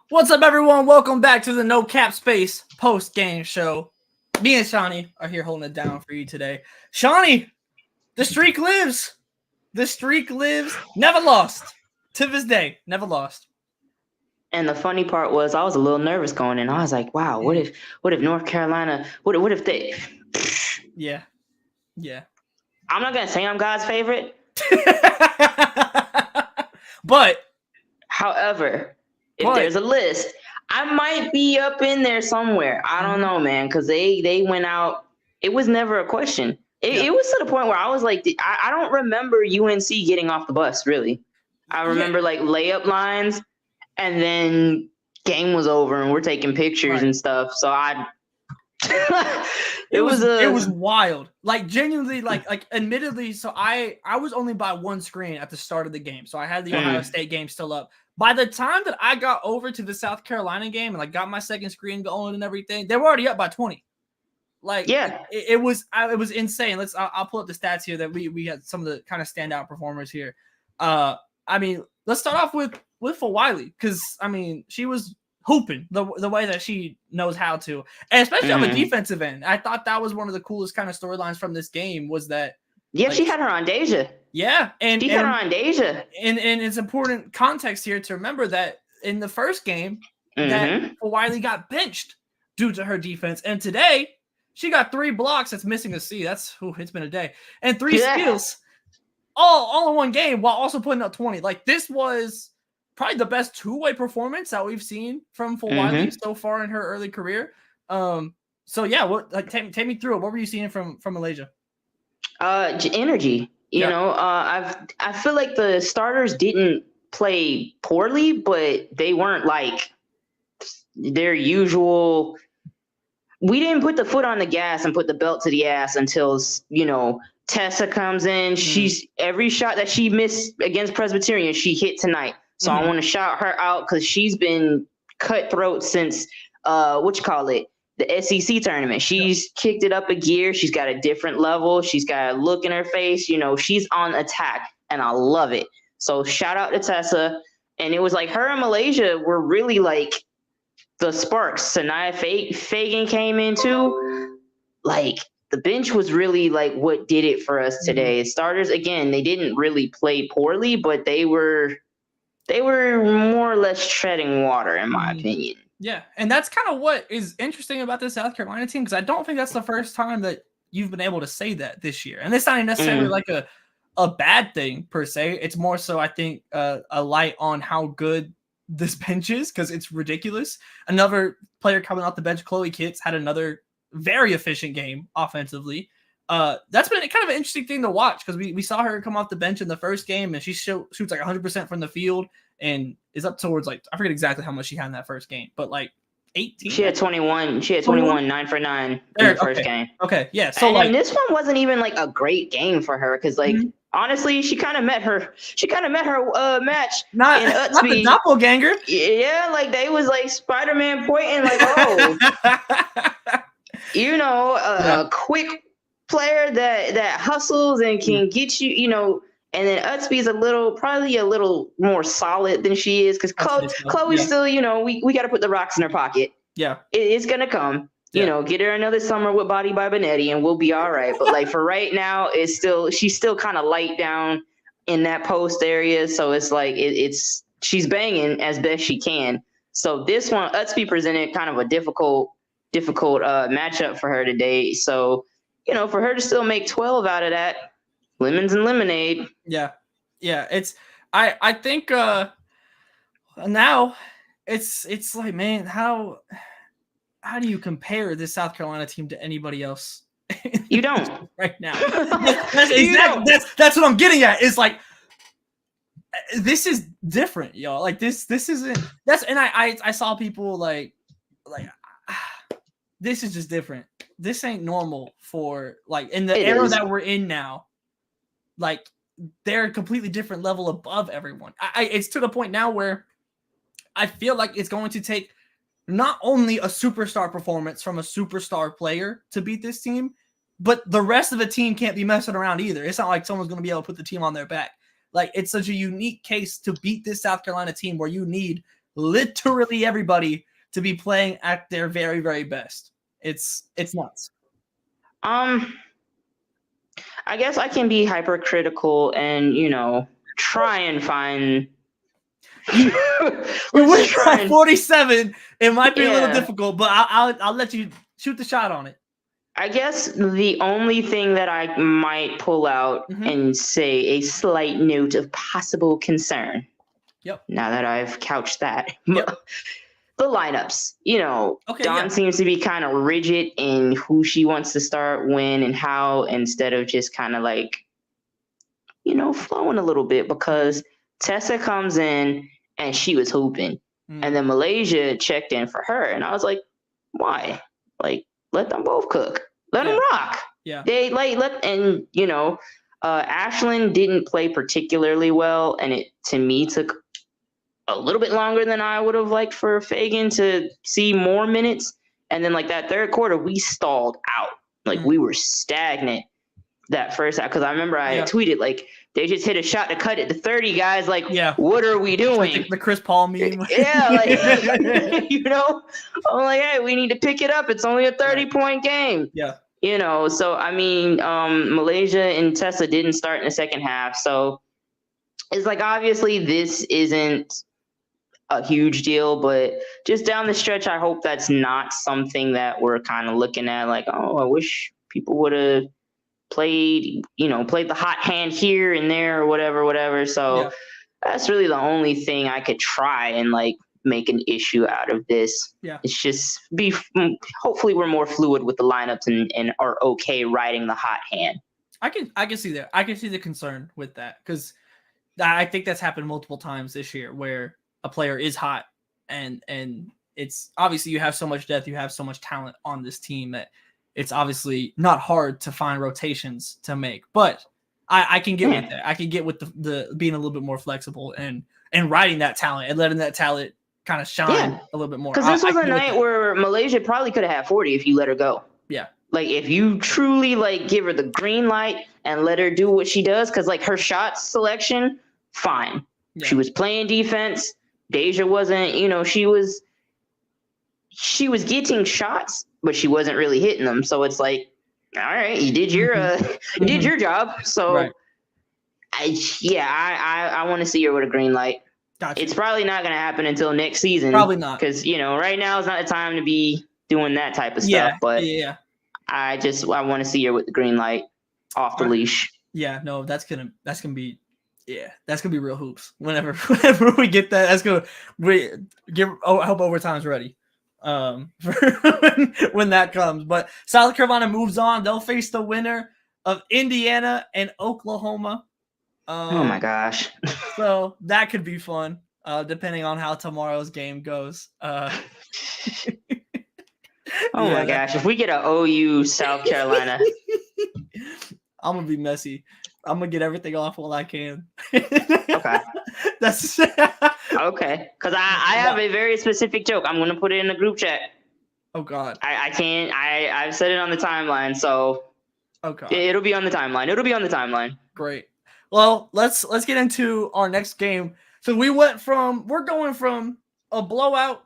What's up, everyone? Welcome back to the No Cap Space post-game show. Me and Shawnee are here holding it down for you today. Shawnee, the streak lives. The streak lives. Never lost. To this day, never lost. And the funny part was I was a little nervous going in. I was like, wow, what if North Carolina, what if they... Yeah. I'm not going to say I'm God's favorite. But. However, if there's a list, I might be up in there somewhere. I don't know, man, because they went out. It was never a question. It was to the point where I was like, I don't remember UNC getting off the bus, really. I remember like layup lines, and then game was over and we're taking pictures and stuff. So it was wild. Like genuinely, like admittedly, so I was only by one screen at the start of the game. So I had the Ohio State game still up. By the time that I got over to the South Carolina game and like got my second screen going and everything, they were already up by 20. Like, it was insane. I'll pull up the stats here that we had some of the kind of standout performers here. I mean, let's start off with Wiley, because I mean she was hooping the way that she knows how to, and especially on the defensive end. I thought that was one of the coolest kind of storylines from this game was that. Yeah, she had her on Deja. Yeah, and she had her on Deja. And it's important context here to remember that in the first game that Wiley got benched due to her defense, and today she got 3 blocks. That's missing a C. It's been a day, and 3 steals, all in one game while also putting up 20. Like this was probably the best two-way performance that we've seen from Wiley so far in her early career. So yeah, take me through it. What were you seeing from Malaysia? Energy. You know, I feel like the starters didn't play poorly, but they weren't like their usual. We didn't put the foot on the gas and put the belt to the ass until, you know, Tessa comes in. She's every shot that she missed against Presbyterian, she hit tonight. So I want to shout her out because she's been cutthroat since the SEC tournament. She's kicked it up a gear. She's got a different level. She's got a look in her face. You know, she's on attack, and I love it. So shout out to Tessa. And it was like her and Malaysia were really like the sparks. Sanaya Fagan came in too. Like the bench was really like what did it for us today. Starters, again, they didn't really play poorly, but they were more or less treading water, in my opinion. Yeah, and that's kind of what is interesting about the South Carolina team, because I don't think that's the first time that you've been able to say that this year. And it's not necessarily like a bad thing per se. It's more so, I think, a light on how good this bench is, because it's ridiculous. Another player coming off the bench, Chloe Kitts, had another very efficient game offensively. That's been kind of an interesting thing to watch, because we saw her come off the bench in the first game, and she shoots like 100% from the field and is up towards like, I forget exactly how much she had in that first game, but like 18. She had 21. She had 21, 9 for 9 in the first game. Okay, yeah. So and this one wasn't even like a great game for her, because like honestly, she kind of met her match in Utsby. Not the doppelganger. Yeah, like they was like Spider-Man pointing like, oh, you know, a quick player that hustles and can get you, you know. And then Utsby's probably a little more solid than she is, because Chloe's still, you know, we got to put the rocks in her pocket. Yeah, it's gonna come. You know, get her another summer with Body by Benetti, and we'll be all right. But like for right now, she's still kind of light down in that post area. So it's like she's banging as best she can. So this one, Utsby presented kind of a difficult matchup for her today. So, you know, for her to still make 12 out of that. Lemons and lemonade. Yeah. I think now it's like, man, how do you compare this South Carolina team to anybody else? You don't right now. That's what I'm getting at. Is like, this is different, y'all. Like this isn't. And I saw people like this is just different. This ain't normal for like in the era that we're in now. Like they're a completely different level above everyone. It's to the point now where I feel like it's going to take not only a superstar performance from a superstar player to beat this team, but the rest of the team can't be messing around either. It's not like someone's going to be able to put the team on their back. Like it's such a unique case to beat this South Carolina team where you need literally everybody to be playing at their very, very best. It's nuts. I guess I can be hypercritical and, try and find. You win by 47. It might be a little difficult, but I'll let you shoot the shot on it. I guess the only thing that I might pull out and say a slight note of possible concern. Yep. Now that I've couched that. Yep. The lineups, Dawn seems to be kind of rigid in who she wants to start, when, and how, instead of just kind of like, flowing a little bit, because Tessa comes in and she was hooping. And then Malaysia checked in for her. And I was like, why? Like, let them both cook. Let them rock. Yeah. They Ashlyn didn't play particularly well. And it, to me, took a little bit longer than I would have liked for Fagan to see more minutes. And then like that third quarter, we stalled out. Like we were stagnant that first half. Cause I remember I tweeted like, they just hit a shot to cut it to 30, guys. Like, what are we doing? Like the Chris Paul meme. Yeah. Like, I'm like, hey, we need to pick it up. It's only a 30-point game. Yeah. So, I mean, Malaysia and Tessa didn't start in the second half. So it's like, obviously this isn't a huge deal, but just down the stretch, I hope that's not something that we're kind of looking at like, oh, I wish people would have played the hot hand here and there or whatever. So that's really the only thing I could try and like make an issue out of this. Yeah. It's just hopefully we're more fluid with the lineups and are okay riding the hot hand. I can see that. I can see the concern with that, because I think that's happened multiple times this year where a player is hot and it's obviously you have so much depth, you have so much talent on this team that it's obviously not hard to find rotations to make. But I can get with that. I can get with the being a little bit more flexible and riding that talent and letting that talent kind of shine a little bit more. Because this was a night where Malaysia probably could have had 40 if you let her go. Yeah. Like if you truly like give her the green light and let her do what she does, because like her shot selection, fine. Yeah. She was playing defense. Deja wasn't, she was getting shots, but she wasn't really hitting them. So it's like, all right, you did your your job. So I want to see her with a green light. Gotcha. It's probably not going to happen until next season. Probably not. Because, right now is not the time to be doing that type of stuff. But I want to see her with the green light off the leash. Yeah, no, that's gonna be real hoops. Whenever we get that, I hope overtime's ready. For when that comes. But South Carolina moves on. They'll face the winner of Indiana and Oklahoma. Oh my gosh. So that could be fun, depending on how tomorrow's game goes. Oh my gosh. If we get an OU South Carolina. I'm going to be messy. I'm going to get everything off while I can. Okay. That's okay. Because I have a very specific joke. I'm going to put it in the group chat. Oh, God. I can't. I've said it on the timeline, so it'll be on the timeline. Great. Well, let's get into our next game. So we're going from a blowout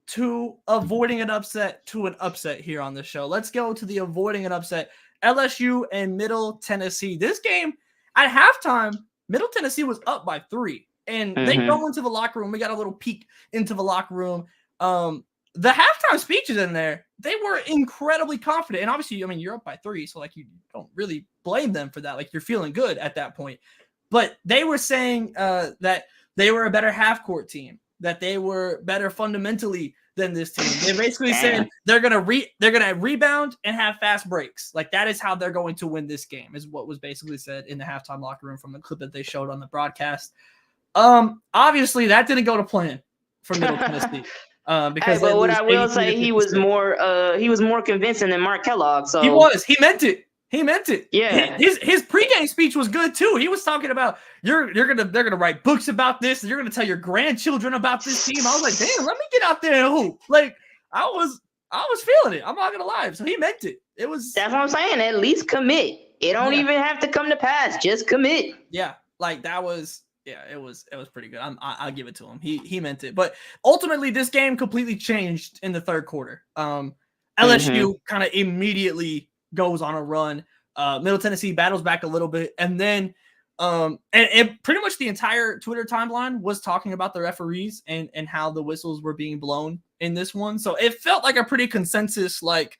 to avoiding an upset to an upset here on the show. Let's go to the avoiding an upset. LSU and Middle Tennessee. This game at halftime, Middle Tennessee was up by 3, and they go into the locker room. We got a little peek into the locker room. The halftime speeches in there, they were incredibly confident. And obviously, I mean, you're up by 3, so like you don't really blame them for that. Like you're feeling good at that point. But they were saying that they were a better half-court team, that they were better fundamentally than this team. They basically said they're gonna rebound and have fast breaks. Like that is how they're going to win this game, is what was basically said in the halftime locker room from the clip that they showed on the broadcast. Obviously that didn't go to plan for Middle Tennessee. Because but what I will say, he was more convincing than Mark Kellogg. So he meant it. Yeah. His pregame speech was good too. He was talking about they're gonna write books about this, and you're gonna tell your grandchildren about this team. I was like, damn, let me get out there and hoop. Like I was feeling it. I'm not gonna lie. So he meant it. That's what I'm saying. At least commit. It don't even have to come to pass. Just commit. Yeah, like that was Yeah, it was pretty good. I'll give it to him. He meant it. But ultimately, this game completely changed in the third quarter. LSU kind of immediately goes on a run. Middle Tennessee battles back a little bit, and then and pretty much the entire Twitter timeline was talking about the referees and how the whistles were being blown in this one. So it felt like a pretty consensus, like,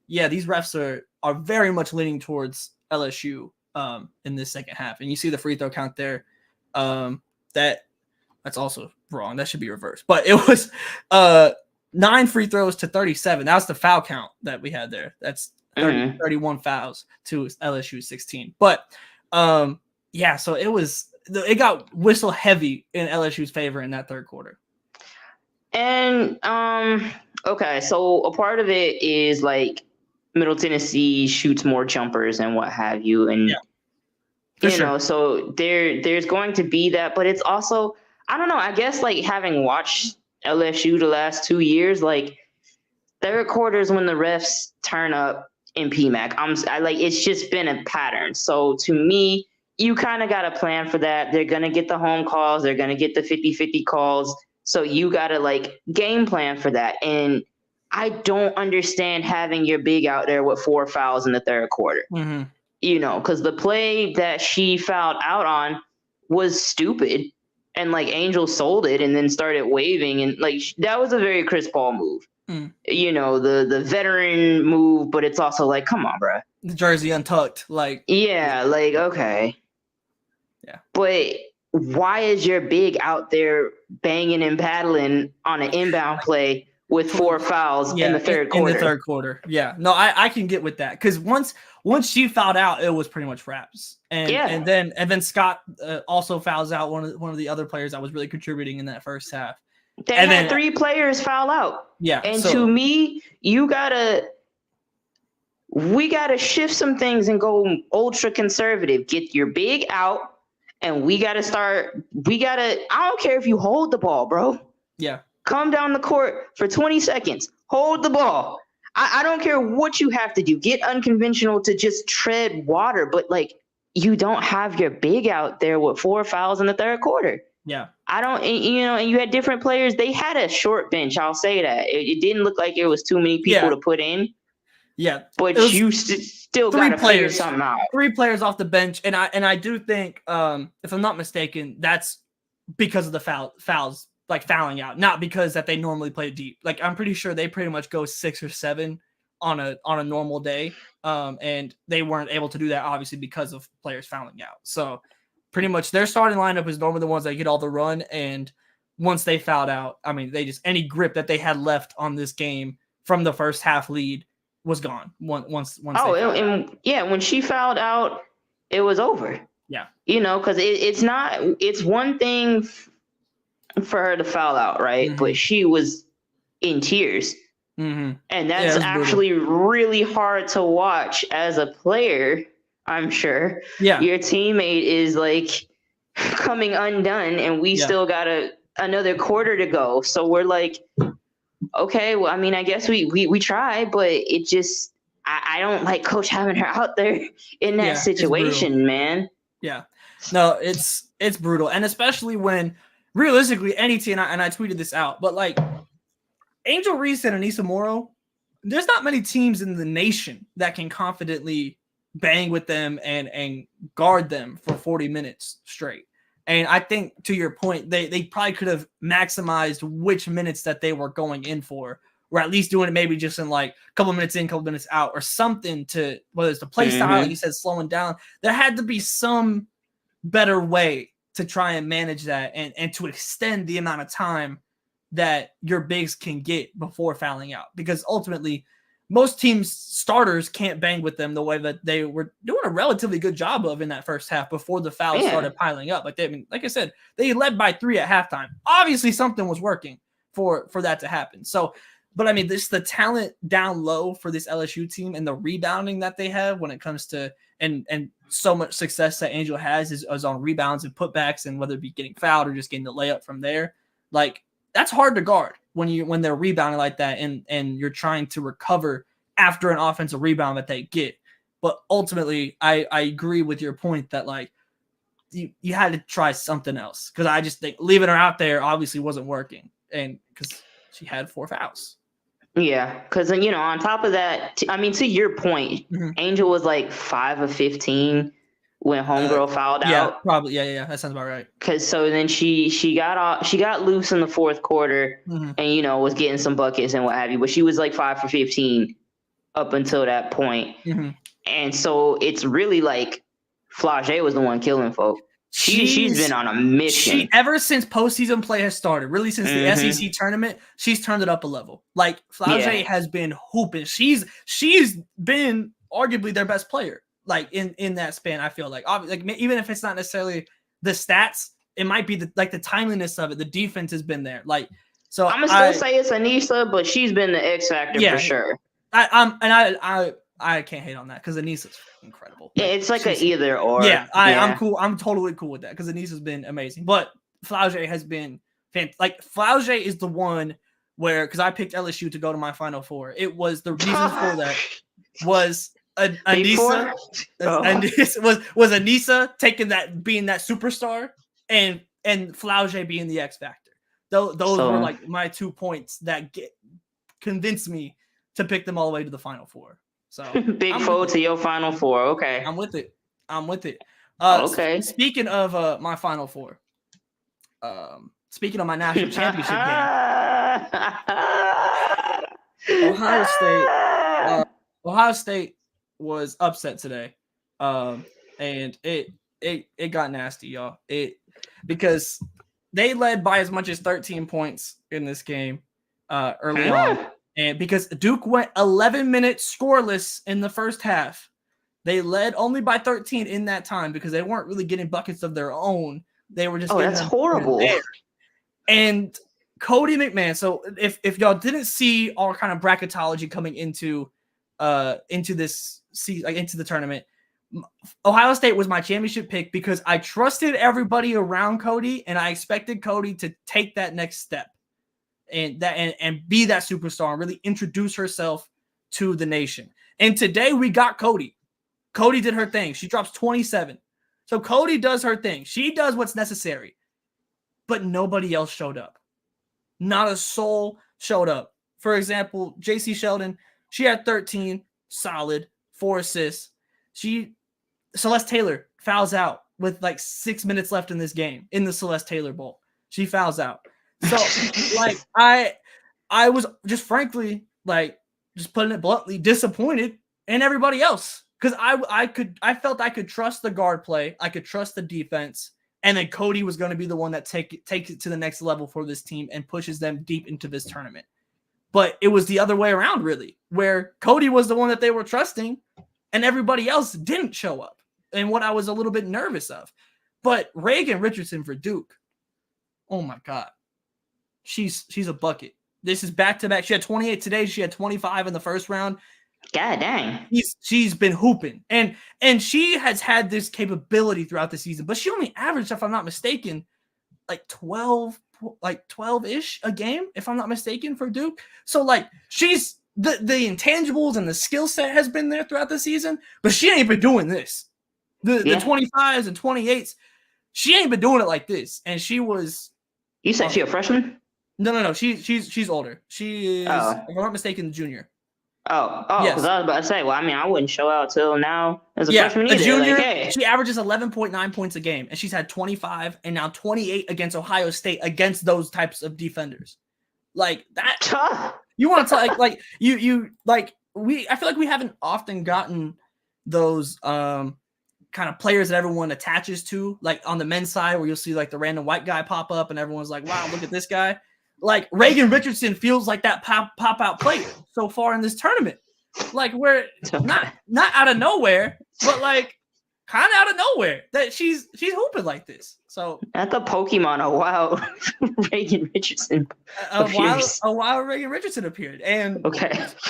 yeah, these refs are very much leaning towards LSU in this second half. And you see the free throw count there. That's also wrong. That should be reversed. But it was 9 free throws to 37. That was the foul count that we had there. That's 31 fouls to LSU 16. But yeah, so it got whistle heavy in LSU's favor in that third quarter. And okay, so a part of it is like Middle Tennessee shoots more jumpers and what have you, and you know, so there's going to be that, but it's also, I don't know, I guess like having watched LSU the last 2 years, like third quarters when the refs turn up in PMAC, I like, it's just been a pattern. So to me, you kind of got to plan for that. They're going to get the home calls. They're going to get the 50-50 calls. So you got to like game plan for that. And I don't understand having your big out there with 4 fouls in the third quarter. You know, because the play that she fouled out on was stupid, and like Angel sold it and then started waving, and like that was a very Chris Paul move. You know, the veteran move, but it's also like, come on, bro. The jersey untucked, like, yeah, like, okay, yeah. But why is your big out there banging and battling on an inbound play with 4 fouls in the third quarter? In the third quarter, yeah. No, I can get with that, because once she fouled out, it was pretty much wraps. And then Scott also fouls out one of the other players that was really contributing in that first half. They had 3 players foul out. Yeah, and to me, we gotta shift some things and go ultra conservative. Get your big out, and we gotta. I don't care if you hold the ball, bro. Yeah. Come down the court for 20 seconds. Hold the ball. I don't care what you have to do. Get unconventional to just tread water. But, like, you don't have your big out there with 4 fouls in the third quarter. Yeah. I don't, you know, and you had different players. They had a short bench. I'll say that. It didn't look like it was too many people to put in. Yeah. But you still got to figure something out. 3 players off the bench. And I do think, if I'm not mistaken, that's because of the fouls. Like fouling out, not because that they normally play deep. Like, I'm pretty sure they pretty much go 6 or 7 on a normal day. And they weren't able to do that, obviously, because of players fouling out. So pretty much their starting lineup is normally the ones that get all the run. And once they fouled out, I mean, they just, any grip that they had left on this game from the first half lead was gone. Once. When she fouled out, it was over. Yeah. You know, because it's one thing for her to foul out, right? But she was in tears. And that's actually really hard to watch as a player, I'm sure. Yeah. Your teammate is like coming undone, and we still got another quarter to go. So we're like, okay, well, I mean, I guess we try, but it just, I don't like Coach having her out there in that situation, man. Yeah. No, it's brutal. And especially when realistically, any team, and I tweeted this out, but like Angel Reese and Anissa Morrow, there's not many teams in the nation that can confidently bang with them and guard them for 40 minutes straight. And I think, to your point, they probably could have maximized which minutes that they were going in for, or at least doing it maybe just in like a couple minutes in, couple minutes out, or something, to, whether it's the play style, like you said, slowing down. There had to be some better way to try and manage that and to extend the amount of time that your bigs can get before fouling out. Because ultimately, most teams' starters can't bang with them the way that they were doing a relatively good job of in that first half before the fouls started piling up. Like, like I said, they led by 3 at halftime. Obviously, something was working for that to happen. So, but I mean, the talent down low for this LSU team and the rebounding that they have when it comes to and so much success that Angel has is on rebounds and putbacks, and whether it be getting fouled or just getting the layup from there. Like, that's hard to guard when they're rebounding like that and you're trying to recover after an offensive rebound that they get. But ultimately, I agree with your point that, like, you had to try something else because I just think leaving her out there obviously wasn't working, and because she had 4 fouls. Yeah, because on top of that, to your point, Angel was like 5 of 15 when homegirl fouled out. Probably. Yeah, that sounds about right. Because so then she got loose in the fourth quarter, and was getting some buckets and what have you. But she was like 5 for 15 up until that point, and so it's really like Flage was the one killing folk. She's been on a mission. Ever since postseason play has started, really since the SEC tournament, she's turned it up a level. Like Flage has been hooping. She's been arguably their best player. Like in that span, I feel like even if it's not necessarily the stats, it might be the timeliness of it. The defense has been there. Like so, I'm gonna still say it's Anissa, but she's been the X factor for sure. I can't hate on that because Anissa's incredible. Yeah, it's like an either or. Yeah, I'm cool. I'm totally cool with that because Anissa's been amazing. But Flage has been fantastic. Flage is the one where because I picked LSU to go to my Final Four. It was the reason for that was Anissa. Was Anissa taking that being that superstar and Flage being the X factor. Those were like my 2 points that convinced me to pick them all the way to the Final Four. So big foe to your Final Four. Okay. I'm with it. Okay. Speaking of my Final Four, speaking of my national championship game, Ohio State was upset today. And it got nasty, y'all. Because they led by as much as 13 points in this game early on. And because Duke went 11 minutes scoreless in the first half, they led only by 13 in that time because they weren't really getting buckets of their own. They were just that's horrible. And Cody McMahon. So if y'all didn't see our kind of bracketology coming into this season, like into the tournament, Ohio State was my championship pick because I trusted everybody around Cody and I expected Cody to take that next step. And be that superstar and really introduce herself to the nation. And today we got Cody. Cody did her thing. She drops 27. So Cody does her thing. She does what's necessary. But nobody else showed up. Not a soul showed up. For example, JC Sheldon, she had 13, solid, 4 assists. Celeste Taylor fouls out with like 6 minutes left in this game in the Celeste Taylor Bowl. She fouls out. So, like, I was just frankly, like, just putting it bluntly, disappointed in everybody else because I felt I could trust the guard play, I could trust the defense, and then Cody was going to be the one that takes it to the next level for this team and pushes them deep into this tournament. But it was the other way around, really, where Cody was the one that they were trusting, and everybody else didn't show up, and what I was a little bit nervous of. But Reagan Richardson for Duke, oh my God. She's a bucket. This is back-to-back. She had 28 today. She had 25 in the first round. God dang. She's been hooping. And she has had this capability throughout the season, but she only averaged, if I'm not mistaken, like 12-ish a game, if I'm not mistaken, for Duke. So, like, she's the intangibles and the skill set has been there throughout the season, but she ain't been doing this. The 25s and 28s, she ain't been doing it like this. And she was... You said she a freshman? No. She's older. She is, if I'm not mistaken, junior. Yes. Because I was about to say, well, I mean, I wouldn't show out till now as a freshman either. A junior. Like, hey. She averages 11.9 points a game, and she's had 25 and now 28 against Ohio State against those types of defenders. Like that. You want to talk like you like we? I feel like we haven't often gotten those kind of players that everyone attaches to, like on the men's side, where you'll see like the random white guy pop up, and everyone's like, "Wow, look at this guy." Like Reagan Richardson feels like that pop out player so far in this tournament. Like we're not out of nowhere, but like kind of out of nowhere that she's hooping like this. So at the Pokemon, a wild Reagan Richardson. A wild Reagan Richardson appeared, and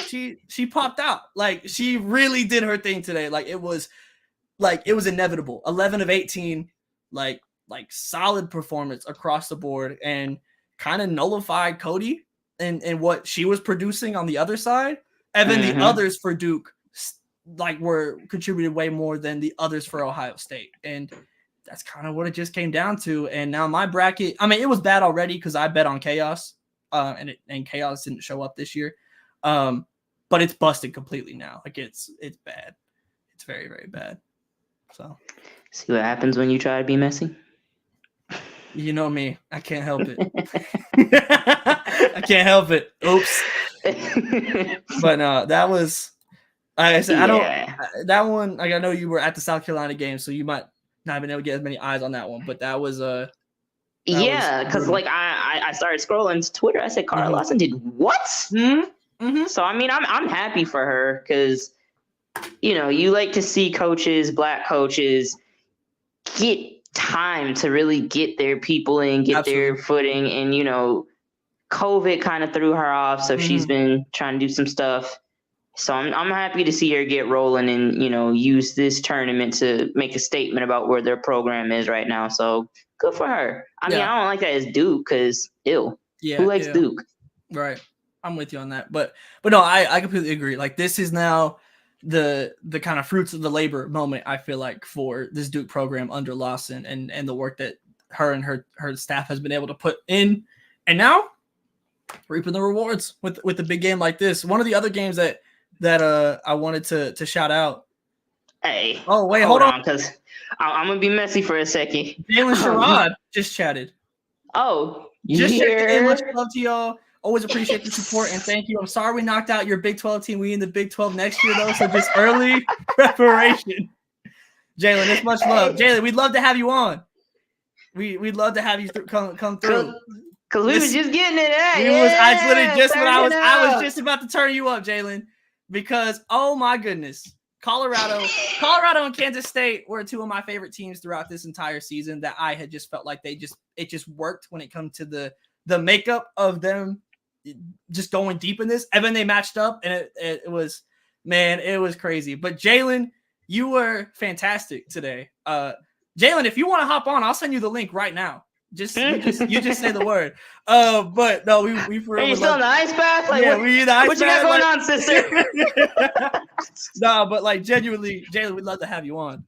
she popped out. Like she really did her thing today. Like it was inevitable. 11 of 18, like solid performance across the board, and kind of nullified Cody and what she was producing on the other side. And then the others for Duke like were contributed way more than the others for Ohio State. And that's kind of what it just came down to. And now my bracket, I mean, it was bad already because I bet on Chaos, and Chaos didn't show up this year. But it's busted completely now. Like it's bad. It's very, very bad. So see what happens when you try to be messy. You know me. I can't help it. I can't help it. Oops. But no, that was, like I said, I don't, that one, like I know you were at the South Carolina game, so you might not have been able to get as many eyes on that one, but that was because like I started scrolling Twitter. I said Cara Lawson did what? Mm-hmm. So I mean, I'm happy for her because you like to see Black coaches, get time to really get their people in, get their footing, and COVID kind of threw her off, so she's been trying to do some stuff. So I'm happy to see her get rolling and use this tournament to make a statement about where their program is right now. So good for her. I mean, I don't like that as Duke because who likes Duke? Right, I'm with you on that. But no, I completely agree. Like this is now the kind of fruits of the labor moment, I feel like, for this Duke program under Lawson and the work that her and her staff has been able to put in, and now reaping the rewards with a big game like this. One of the other games that I wanted to shout out. Hey. Oh wait, hold on, because I'm gonna be messy for a second. Jalen Sherrod just chatted. Oh, just chatted. Much love to y'all. Always appreciate the support and thank you. I'm sorry we knocked out your Big 12 team. We in the Big 12 next year though, so just early preparation. Jalen, it's much love. Jalen, we'd love to have you on. We'd love to have you come through. Because we was just getting it at. I was just about to turn you up, Jalen, because oh my goodness, Colorado and Kansas State were two of my favorite teams throughout this entire season. That I had just felt like it just worked when it comes to the makeup of them just going deep in this. And then they matched up, and it was, man, it was crazy. But Jalen, you were fantastic today. Jalen, if you want to hop on, I'll send you the link right now. You just say the word. But no, we for real. Are you still in the ice bath? Like, yeah, we in the ice what bath, you got going on, sister? No, but like genuinely, Jalen, we'd love to have you on.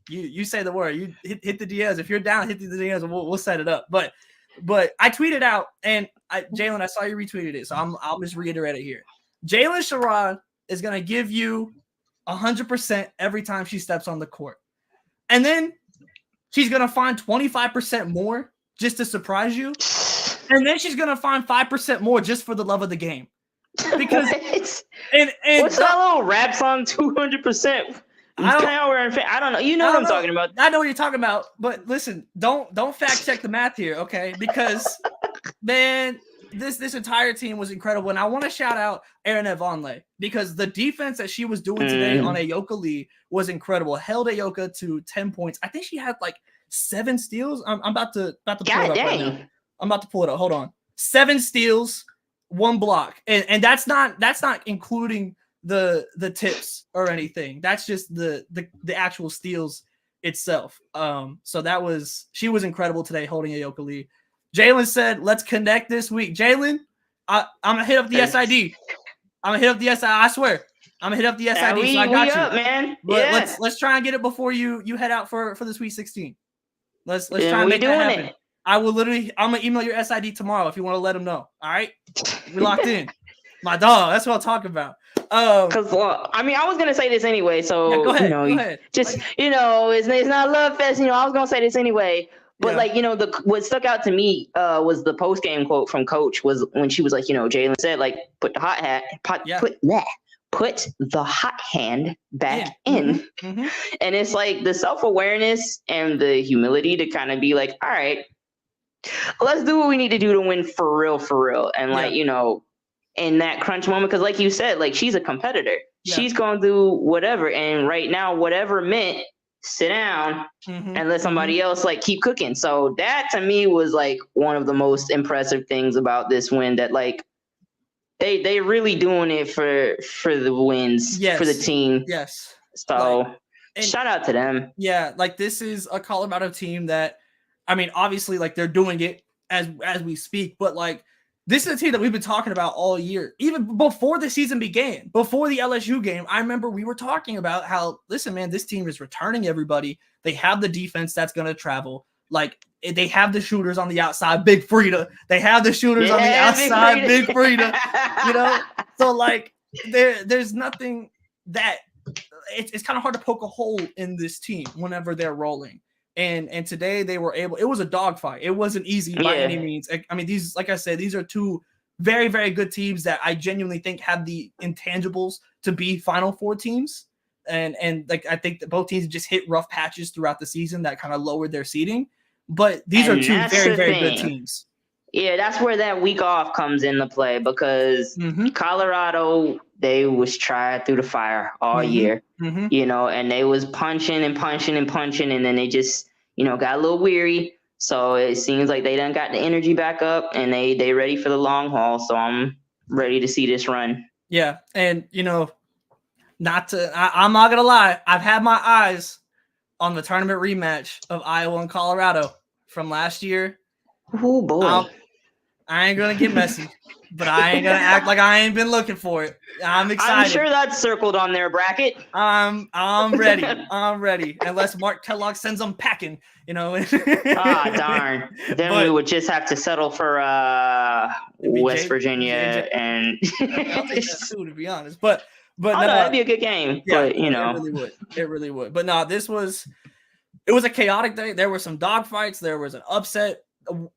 You say the word. You hit the DMs. If you're down, hit the DMs, and we'll set it up. But I tweeted out, and Jalen, I saw you retweeted it, so I'll just reiterate it here. Jalen Sherrod is gonna give you 100% every time she steps on the court, and then she's going to find 25% more just to surprise you. And then she's going to find 5% more just for the love of the game. Because and what's that little rap song, 200%? I don't know. You know what I'm talking about. I know what you're talking about. But listen, don't fact check the math here, okay? Because man, this entire team was incredible. And I want to shout out Erin Evonle because the defense that she was doing today on Ayoka Lee was incredible. Held Ayoka to 10 points. I think she had like 7 steals. I'm about to pull it up right now. I'm about to pull it up. Hold on. 7 steals, 1 block. And that's not including the tips or anything. That's just the actual steals itself. So she was incredible today holding Ayoka Lee. Jalen said, let's connect this week. Jalen, I'm going to hit up the SID. I swear. I'm going to hit up the SID. So I got you. Up, man. Let's try and get it before you head out for the Sweet 16. Let's try and make that happen. I'm going to email your SID tomorrow if you want to let them know. All right? We locked in. My dog. That's what I'm talking about. Because I was gonna say this anyway, so go ahead. Just it's not a love fest. I was gonna say this anyway. But what stuck out to me was the post game quote from Coach was when she was like, Jalen said like put the hot hand back in, and it's like the self-awareness and the humility to kind of be like, all right, let's do what we need to do to win for real, and in that crunch moment, because like you said, like she's a competitor, she's gonna do whatever, and right now whatever meant sit down and let somebody else like keep cooking. So that to me was like one of the most impressive things about this win, that like they really doing it for the wins, for the team. Yes. So shout out to them. Yeah, like this is a Colorado team that, I mean, obviously like they're doing it as we speak, but like this is a team that we've been talking about all year. Even before the season began, before the LSU game, I remember we were talking about how, listen, man, this team is returning everybody. They have the defense that's going to travel. Like, they have the shooters on the outside, Big Frida. They have the shooters on the outside, Big Frida. You know? So, like, there's nothing that it's kind of hard to poke a hole in this team whenever they're rolling. And today they were able, it was a dogfight. It wasn't easy by any means. I mean, these, like I said, these are two very, very good teams that I genuinely think have the intangibles to be Final Four teams. And like, I think that both teams just hit rough patches throughout the season that kind of lowered their seeding. But these are two very, very good teams. Yeah, that's where that week off comes into play because Colorado, they was tried through the fire all year, you know, and they was punching and punching and punching, and then they just, you know, got a little weary. So it seems like they done got the energy back up, and they ready for the long haul. So I'm ready to see this run. Yeah, and you know, I'm not gonna lie, I've had my eyes on the tournament rematch of Iowa and Colorado from last year. Oh boy. I ain't gonna get messy, but I ain't gonna act like I ain't been looking for it. I'm excited. I'm sure that's circled on their bracket. I'm ready. I'm ready. Unless Mark Kellogg sends them packing, you know. Darn. Then we would just have to settle for West Virginia and I'll take that too, to be honest. But no, that'd be a good game. Yeah, but you know, it really would. But no, it was a chaotic day. There were some dogfights. There was an upset,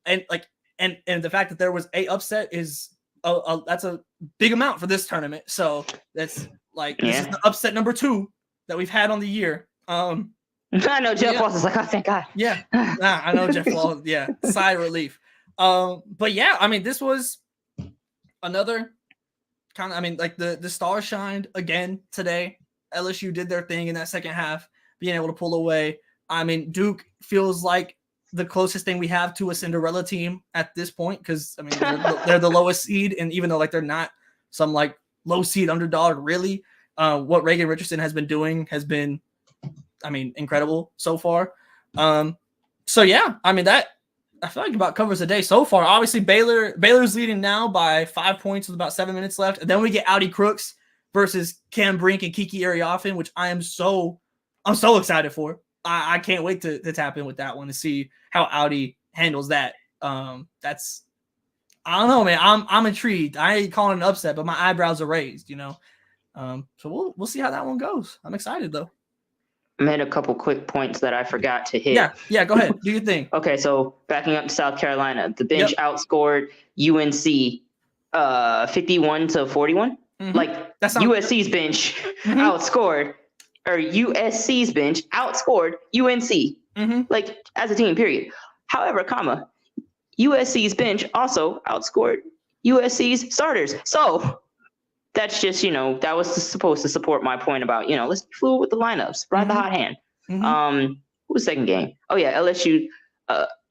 and the fact that there was a upset is that's a big amount for this tournament. So that's like this is the upset number 2 that we've had on the year. I know Jeff Walls is like, oh, thank God. Yeah, I know Jeff Walls. Yeah, sigh of relief. But yeah, I mean, this was another kind of. I mean, like the stars shined again today. LSU did their thing in that second half, being able to pull away. I mean, Duke feels like the closest thing we have to a Cinderella team at this point, because I mean they're the lowest seed, and even though like they're not some like low seed underdog, really, what Reagan Richardson has been doing has been, I mean, incredible so far. So yeah, I mean that I feel like about covers the day so far. Obviously Baylor's leading now by 5 points with about 7 minutes left, and then we get Audi Crooks versus Cam Brink and Kiki Ariafen, which I'm so excited for. I can't wait to tap in with that one to see how Audi handles that. That's, I don't know, man. I'm intrigued. I ain't calling it an upset, but my eyebrows are raised, you know. So we'll see how that one goes. I'm excited though. I made a couple quick points that I forgot to hit. Yeah. Go ahead. Do your thing. Okay, so backing up to South Carolina, the bench outscored UNC 51-41. Like that's USC's bench outscored. Or USC's bench outscored UNC, like as a team, period. However, USC's bench also outscored USC's starters. So that's just, you know, that was supposed to support my point about, you know, let's be fluid with the lineups, ride the hot hand. Who was second game? Oh yeah, LSU.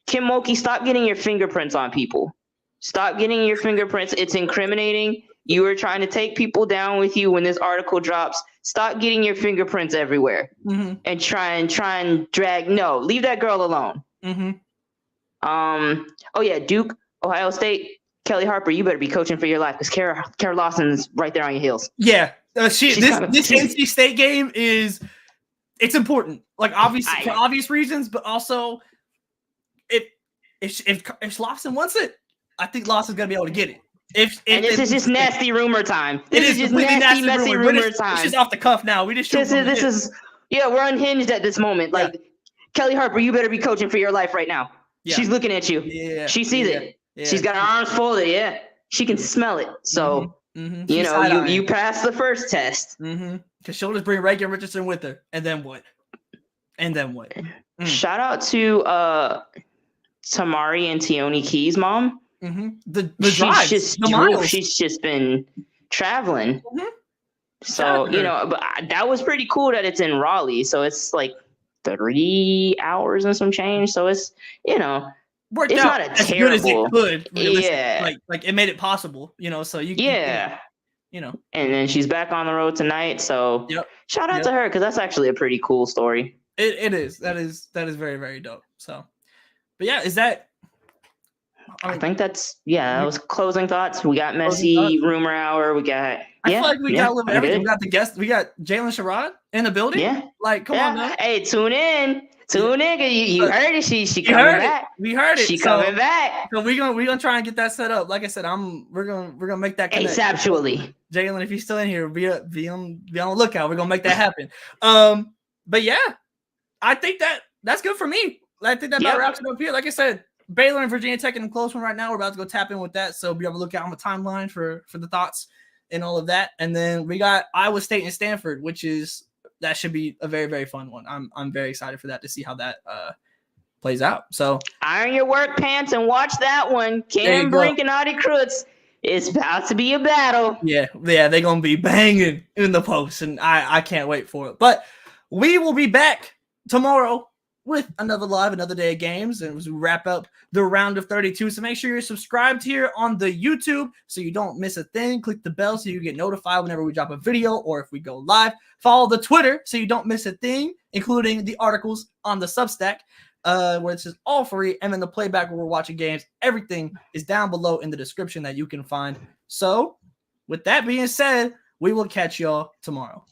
Kim Mulkey, stop getting your fingerprints on people. Stop getting your fingerprints. It's incriminating. You were trying to take people down with you when this article drops. Stop getting your fingerprints everywhere and try and drag. No, leave that girl alone. Oh yeah, Duke, Ohio State, Kelly Harper. You better be coaching for your life because Kara Lawson's right there on your heels. Yeah, this NC State game it's important. Like obviously for obvious reasons, but also if Lawson wants it, I think Lawson's gonna be able to get it. This is just nasty rumor time. This is just nasty messy rumor time. It's just off the cuff now. We just we're unhinged at this moment. Like Kelly Harper, you better be coaching for your life right now. Yeah. She's looking at you. Yeah. She sees it. Yeah. She's got her arms folded. Yeah. She can smell it. So you know, you pass the first test. Because she'll just bring Reagan Richardson with her. And then what? Shout out to Tamari and Tioni Key's mom. She's just been traveling. So, you know, but that was pretty cool that it's in Raleigh. So it's like 3 hours and some change. So it's, you know, worked it's out not as good as it could. Yeah. Like it made it possible, you know, so you know. And then she's back on the road tonight. So shout out to her because that's actually a pretty cool story. It is. That is very, very dope. So, but yeah, is that I think that's that was closing thoughts. We got Messi, rumor hour. We got I feel like we got a little bit of everything. We got the guest. We got Jalen Sherrod in the building. Yeah. Like, come on, man. Hey, tune in. Tune in. You heard it. She coming back. We heard it. She coming back. So we're gonna try and get that set up. Like I said, we're gonna make that connect. ASAP. Jalen, if you're still in here, be on the lookout. We're gonna make that happen. But yeah, I think that's good for me. I think that about wraps it up here. Like I said, Baylor and Virginia Tech in a close one right now. We're about to go tap in with that. So be on the lookout on the timeline for the thoughts and all of that. And then we got Iowa State and Stanford, that should be a very, very fun one. I'm very excited for that to see how that plays out. So iron your work pants and watch that one. Cam Brink and Audie Crooks. It's about to be a battle. Yeah, they're gonna be banging in the post, and I can't wait for it. But we will be back tomorrow with another day of games, and as we wrap up the round of 32. So make sure you're subscribed here on the YouTube so you don't miss a thing. Click the bell so you get notified whenever we drop a video or if we go live. Follow the Twitter so you don't miss a thing, including the articles on the Substack, where it's just all free, and then the playback where we're watching games. Everything is down below in the description that you can find. So with that being said, we will catch y'all tomorrow.